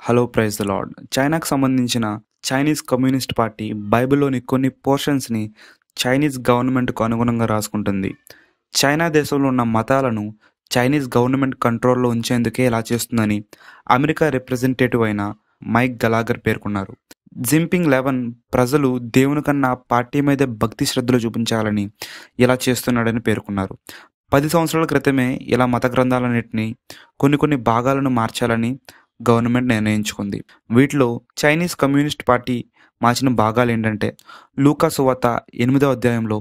Hello praise the lord. చైనాకు సంబంధించిన Chinese communist party బైబిల్లోని కొన్ని పోర్షన్స్ని చైనీస్ గవర్నమెంట్కు అనుగుణంగా రాసుకుంటుంది. చైనా దేశంలో ఉన్న మతాలను చైనీస్ గవర్నమెంట్ కంట్రోల్లో ఉంచేందుకే ఇలా చేస్తుందని అమెరికా రిప్రజెంటేటివ్ అయిన మైక్ గలాగర్ పేర్కొన్నారు. జింపింగ్ 11 ప్రజలు దేవుని కన్నా పార్టీ మీదే భక్తి శ్రద్ధలు చూపించాలని ఇలా చేస్తున్నాడని పేర్కొన్నారు. 10 సంవత్సరాల క్రితమే ఇలా మత గ్రంథాలన్నింటినీ కొన్ని భాగాలను మార్చాలని గవర్నమెంట్ నిర్ణయించుకుంది. వీటిలో చైనీస్ కమ్యూనిస్ట్ పార్టీ మార్చిన భాగాలు ఏంటంటే, లూకా సువార్త 8వ అధ్యాయంలో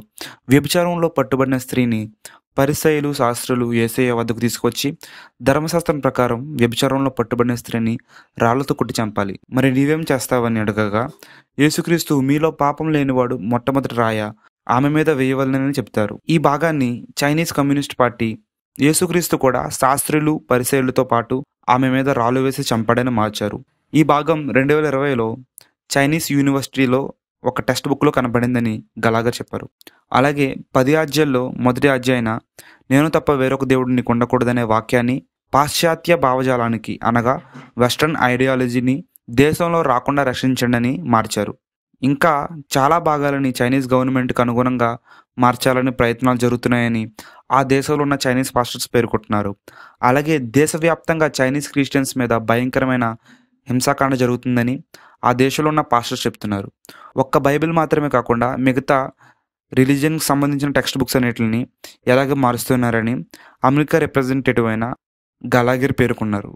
వ్యభిచారంలో పట్టుబడిన స్త్రీని పరిసయ్యులు శాస్త్రులు యేసయ్య వద్దకు తీసుకొచ్చి, ధర్మశాస్త్రం ప్రకారం వ్యభిచారంలో పట్టుబడిన స్త్రీని రాళ్లతో కొట్టి చంపాలి, మరి నీవేం చేస్తావని అడగగా, యేసుక్రీస్తు మీలో పాపం లేనివాడు మొట్టమొదటి రాయ ఆమె మీద వేయవలనని చెప్తారు. ఈ భాగాన్ని చైనీస్ కమ్యూనిస్ట్ పార్టీ యేసుక్రీస్తు కూడా శాస్త్రులు పరిసయ్యులతో పాటు ఆమె మీద రాళ్ళు వేసి చంపాడని మార్చారు. ఈ భాగం 2020లో చైనీస్ యూనివర్సిటీలో ఒక టెక్స్ట్ బుక్లో కనబడిందని గలాగర్ చెప్పారు. అలాగే 10 ఆజ్ఞల్లో మొదటి ఆజ్ఞ అయిన నేను తప్ప వేరొక దేవుడు నీకు ఉండకూడదనే వాక్యాన్ని పాశ్చాత్య భావజాలానికి అనగా వెస్ట్రన్ ఐడియాలజీని దేశంలో రాకుండా రక్షించండి అని మార్చారు. ఇంకా చాలా భాగాలని చైనీస్ గవర్నమెంట్కి అనుగుణంగా మార్చాలని ప్రయత్నాలు జరుగుతున్నాయని ఆ దేశంలో ఉన్న చైనీస్ పాస్టర్స్ పేర్కొంటున్నారు. అలాగే దేశవ్యాప్తంగా చైనీస్ క్రిస్టియన్స్ మీద భయంకరమైన హింసాకాండ జరుగుతుందని ఆ దేశంలో ఉన్న పాస్టర్స్ చెప్తున్నారు. ఒక్క బైబిల్ మాత్రమే కాకుండా మిగతా రిలీజియన్కి సంబంధించిన టెక్స్ట్ బుక్స్ అన్నిటిని ఎలాగ మారుస్తున్నారని అమెరికా రిప్రజెంటేటివ్ అయిన గలాగర్ పేర్కొన్నారు.